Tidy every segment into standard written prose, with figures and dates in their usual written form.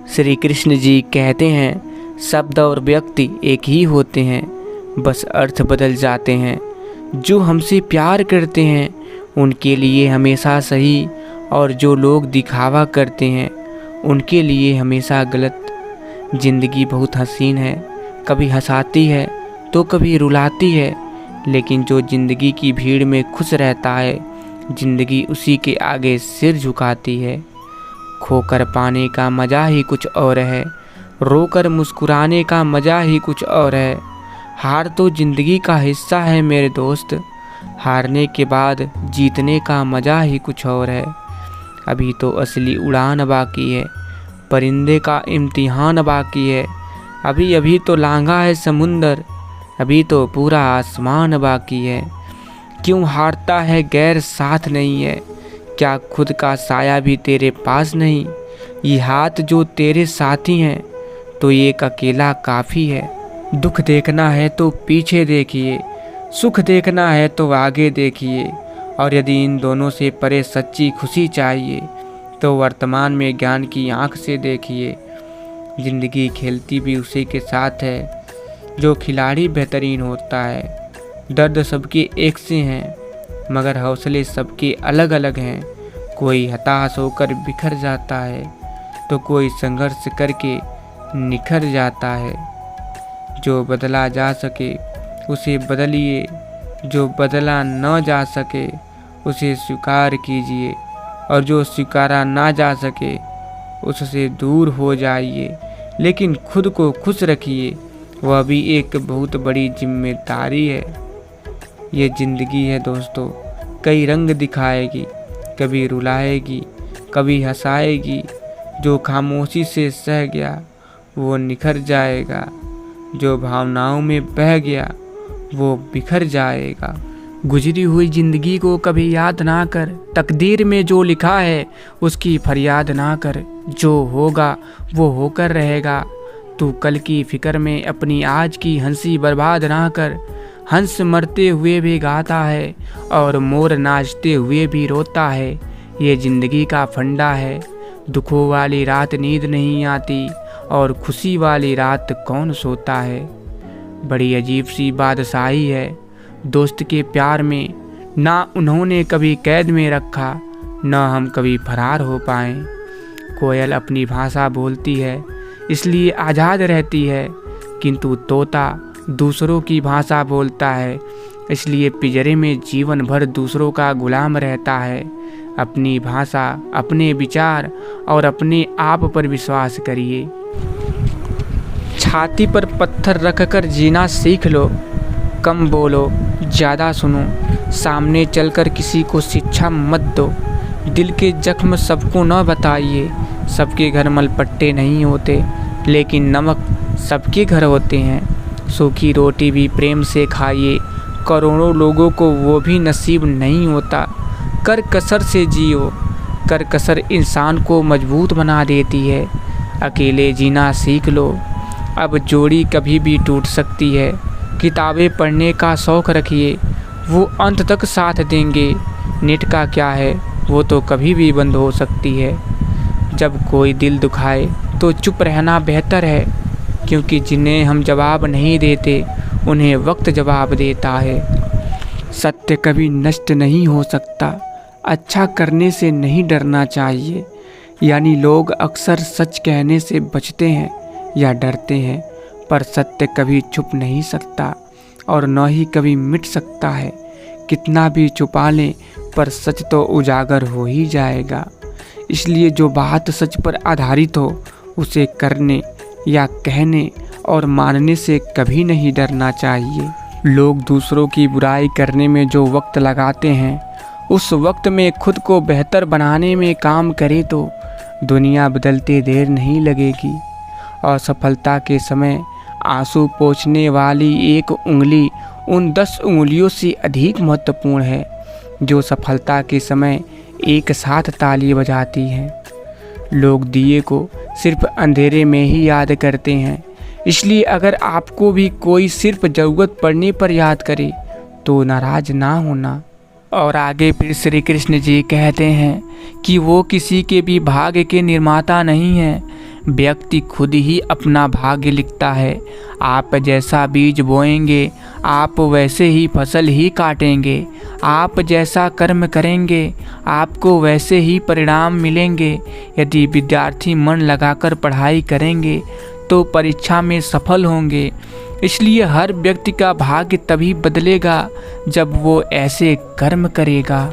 श्री कृष्ण जी कहते हैं, शब्द और व्यक्ति एक ही होते हैं, बस अर्थ बदल जाते हैं। जो हमसे प्यार करते हैं उनके लिए हमेशा सही, और जो लोग दिखावा करते हैं उनके लिए हमेशा गलत। ज़िंदगी बहुत हसीन है, कभी हंसाती है तो कभी रुलाती है, लेकिन जो ज़िंदगी की भीड़ में खुश रहता है, ज़िंदगी उसी के आगे सिर झुकाती है। खोकर पाने का मज़ा ही कुछ और है, रोकर मुस्कुराने का मज़ा ही कुछ और है। हार तो ज़िंदगी का हिस्सा है मेरे दोस्त, हारने के बाद जीतने का मज़ा ही कुछ और है। अभी तो असली उड़ान बाकी है, परिंदे का इम्तिहान बाकी है। अभी अभी तो लांघा है समुंदर, अभी तो पूरा आसमान बाकी है। क्यों हारता है गैर साथ नहीं है, क्या खुद का साया भी तेरे पास नहीं। ये हाथ जो तेरे साथी हैं तो एक अकेला काफ़ी है। दुख देखना है तो पीछे देखिए, सुख देखना है तो आगे देखिए, और यदि इन दोनों से परे सच्ची खुशी चाहिए तो वर्तमान में ज्ञान की आँख से देखिए। ज़िंदगी खेलती भी उसी के साथ है जो खिलाड़ी बेहतरीन होता है। दर्द सबके एक से हैं, मगर हौसले सबके अलग अलग हैं। कोई हताश होकर बिखर जाता है तो कोई संघर्ष करके निखर जाता है। जो बदला जा सके उसे बदलिए, जो बदला न जा सके उसे स्वीकार कीजिए, और जो स्वीकारा ना जा सके उससे दूर हो जाइए। लेकिन खुद को खुश रखिए, वह भी एक बहुत बड़ी जिम्मेदारी है। ये ज़िंदगी है दोस्तों, कई रंग दिखाएगी, कभी रुलाएगी, कभी हंसाएगी। जो खामोशी से सह गया वो निखर जाएगा, जो भावनाओं में बह गया वो बिखर जाएगा। गुजरी हुई ज़िंदगी को कभी याद ना कर, तकदीर में जो लिखा है उसकी फरियाद ना कर। जो होगा वो होकर रहेगा, तू कल की फिक्र में अपनी आज की हंसी बर्बाद ना कर। हंस मरते हुए भी गाता है और मोर नाचते हुए भी रोता है, ये ज़िंदगी का फंडा है। दुखों वाली रात नींद नहीं आती और खुशी वाली रात कौन सोता है। बड़ी अजीब सी बादशाही है दोस्त के प्यार में, ना उन्होंने कभी कैद में रखा, ना हम कभी फरार हो पाए। कोयल अपनी भाषा बोलती है इसलिए आज़ाद रहती है, किंतु तोता दूसरों की भाषा बोलता है इसलिए पिंजरे में जीवन भर दूसरों का गुलाम रहता है। अपनी भाषा, अपने विचार और अपने आप पर विश्वास करिए। छाती पर पत्थर रखकर जीना सीख लो, कम बोलो ज़्यादा सुनो, सामने चलकर किसी को शिक्षा मत दो। दिल के जख्म सबको न बताइए, सबके घर मलपट्टे नहीं होते, लेकिन नमक सबके घर होते हैं। सूखी रोटी भी प्रेम से खाइए, करोड़ों लोगों को वो भी नसीब नहीं होता। कर कसर से जियो, कर कसर इंसान को मजबूत बना देती है। अकेले जीना सीख लो, अब जोड़ी कभी भी टूट सकती है। किताबें पढ़ने का शौक़ रखिए, वो अंत तक साथ देंगे। नेट का क्या है, वो तो कभी भी बंद हो सकती है। जब कोई दिल दुखाए तो चुप रहना बेहतर है, क्योंकि जिन्हें हम जवाब नहीं देते उन्हें वक्त जवाब देता है। सत्य कभी नष्ट नहीं हो सकता, अच्छा करने से नहीं डरना चाहिए। यानी लोग अक्सर सच कहने से बचते हैं या डरते हैं, पर सत्य कभी छुप नहीं सकता और न ही कभी मिट सकता है। कितना भी छुपा लें पर सच तो उजागर हो ही जाएगा। इसलिए जो बात सच पर आधारित हो उसे करने या कहने और मानने से कभी नहीं डरना चाहिए। लोग दूसरों की बुराई करने में जो वक्त लगाते हैं, उस वक्त में खुद को बेहतर बनाने में काम करे तो दुनिया बदलते देर नहीं लगेगी। असफलता के समय आंसू पोंछने वाली एक उंगली उन 10 उंगलियों से अधिक महत्वपूर्ण है जो सफलता के समय एक साथ ताली बजाती हैं। लोग दिए को सिर्फ अंधेरे में ही याद करते हैं, इसलिए अगर आपको भी कोई सिर्फ ज़रूरत पड़ने पर याद करे तो नाराज़ ना होना। और आगे फिर श्री कृष्ण जी कहते हैं कि वो किसी के भी भाग्य के निर्माता नहीं हैं, व्यक्ति खुद ही अपना भाग्य लिखता है। आप जैसा बीज बोएंगे आप वैसे ही फसल ही काटेंगे। आप जैसा कर्म करेंगे आपको वैसे ही परिणाम मिलेंगे। यदि विद्यार्थी मन लगाकर पढ़ाई करेंगे तो परीक्षा में सफल होंगे। इसलिए हर व्यक्ति का भाग्य तभी बदलेगा जब वो ऐसे कर्म करेगा।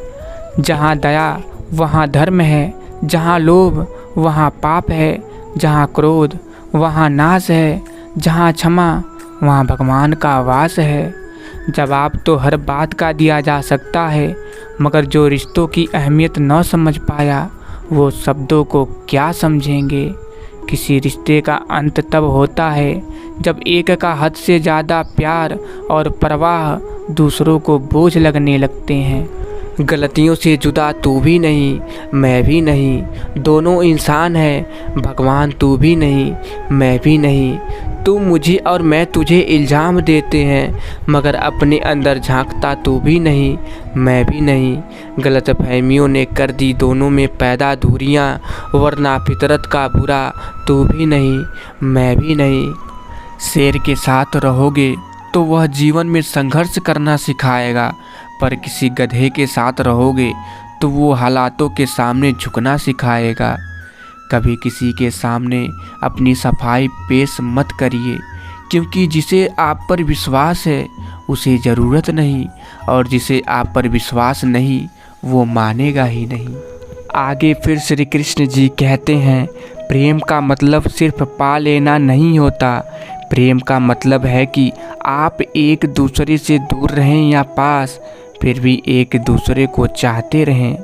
जहाँ दया वहाँ धर्म है, जहाँ लोभ वहाँ पाप है, जहाँ क्रोध वहाँ नाश है, जहाँ क्षमा वहाँ भगवान का वास है। जवाब तो हर बात का दिया जा सकता है, मगर जो रिश्तों की अहमियत न समझ पाया वो शब्दों को क्या समझेंगे। किसी रिश्ते का अंत तब होता है जब एक का हद से ज़्यादा प्यार और परवाह दूसरों को बोझ लगने लगते हैं। गलतियों से जुदा तू भी नहीं, मैं भी नहीं, दोनों इंसान हैं। भगवान तू भी नहीं, मैं भी नहीं। तू मुझे और मैं तुझे इल्ज़ाम देते हैं, मगर अपने अंदर झांकता तू भी नहीं, मैं भी नहीं। गलतफहमियों ने कर दी दोनों में पैदा दूरियां, वरना फितरत का बुरा तू भी नहीं, मैं भी नहीं। शेर के साथ रहोगे तो वह जीवन में संघर्ष करना सिखाएगा, पर किसी गधे के साथ रहोगे तो वो हालातों के सामने झुकना सिखाएगा। कभी किसी के सामने अपनी सफाई पेश मत करिए, क्योंकि जिसे आप पर विश्वास है उसे ज़रूरत नहीं, और जिसे आप पर विश्वास नहीं वो मानेगा ही नहीं। आगे फिर श्री कृष्ण जी कहते हैं, प्रेम का मतलब सिर्फ पा लेना नहीं होता। प्रेम का मतलब है कि आप एक दूसरे से दूर रहें या पास, फिर भी एक दूसरे को चाहते रहें।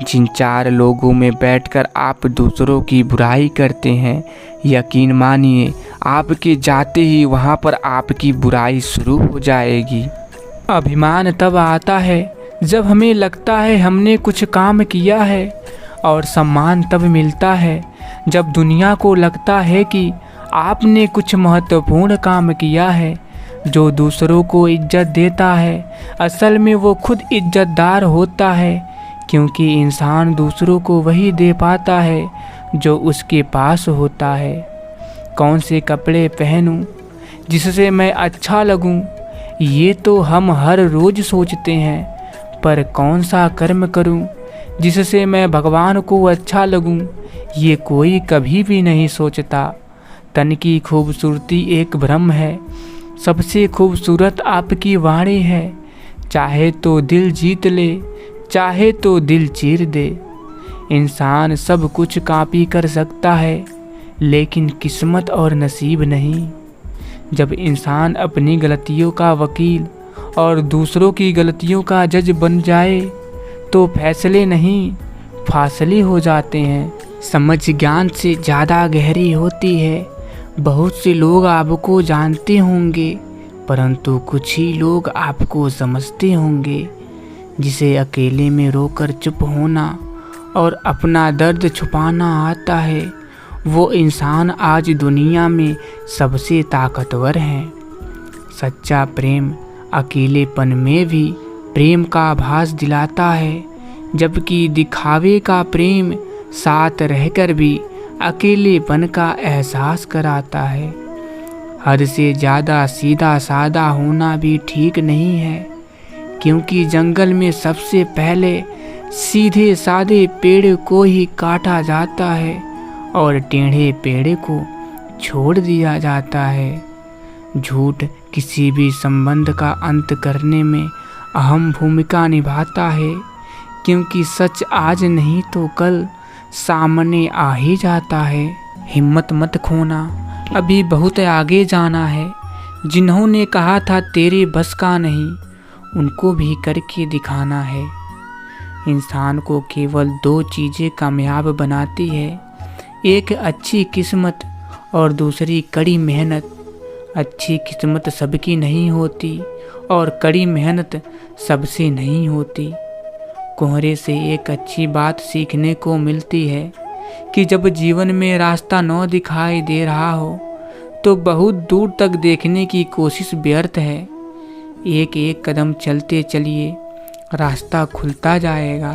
जिन चार लोगों में बैठकर आप दूसरों की बुराई करते हैं, यकीन मानिए आपके जाते ही वहाँ पर आपकी बुराई शुरू हो जाएगी। अभिमान तब आता है जब हमें लगता है हमने कुछ काम किया है, और सम्मान तब मिलता है जब दुनिया को लगता है कि आपने कुछ महत्वपूर्ण काम किया है। जो दूसरों को इज्जत देता है असल में वो खुद इज्जतदार होता है, क्योंकि इंसान दूसरों को वही दे पाता है जो उसके पास होता है। कौन से कपड़े पहनूं जिससे मैं अच्छा लगूं, ये तो हम हर रोज़ सोचते हैं, पर कौन सा कर्म करूं जिससे मैं भगवान को अच्छा लगूं, ये कोई कभी भी नहीं सोचता। तन की खूबसूरती एक भ्रम है, सबसे खूबसूरत आपकी वाणी है। चाहे तो दिल जीत ले, चाहे तो दिल चीर दे। इंसान सब कुछ कॉपी कर सकता है, लेकिन किस्मत और नसीब नहीं। जब इंसान अपनी गलतियों का वकील और दूसरों की गलतियों का जज बन जाए तो फैसले नहीं फासले हो जाते हैं। समझ ज्ञान से ज़्यादा गहरी होती है। बहुत से लोग आपको जानते होंगे, परंतु कुछ ही लोग आपको समझते होंगे। जिसे अकेले में रोकर चुप होना और अपना दर्द छुपाना आता है, वो इंसान आज दुनिया में सबसे ताकतवर है। सच्चा प्रेम अकेलेपन में भी प्रेम का आभास दिलाता है, जबकि दिखावे का प्रेम साथ रहकर भी अकेलेपन का एहसास कराता है। हद से ज़्यादा सीधा साधा होना भी ठीक नहीं है, क्योंकि जंगल में सबसे पहले सीधे साधे पेड़ को ही काटा जाता है और टेढ़े पेड़ को छोड़ दिया जाता है। झूठ किसी भी संबंध का अंत करने में अहम भूमिका निभाता है, क्योंकि सच आज नहीं तो कल सामने आ ही जाता है। हिम्मत मत खोना, अभी बहुत आगे जाना है। जिन्होंने कहा था तेरे बस का नहीं, उनको भी करके दिखाना है। इंसान को केवल दो चीज़ें कामयाब बनाती है, एक अच्छी किस्मत और दूसरी कड़ी मेहनत। अच्छी किस्मत सबकी नहीं होती और कड़ी मेहनत सबसे नहीं होती। कोहरे से एक अच्छी बात सीखने को मिलती है कि जब जीवन में रास्ता न दिखाई दे रहा हो तो बहुत दूर तक देखने की कोशिश व्यर्थ है। एक एक कदम चलते चलिए, रास्ता खुलता जाएगा।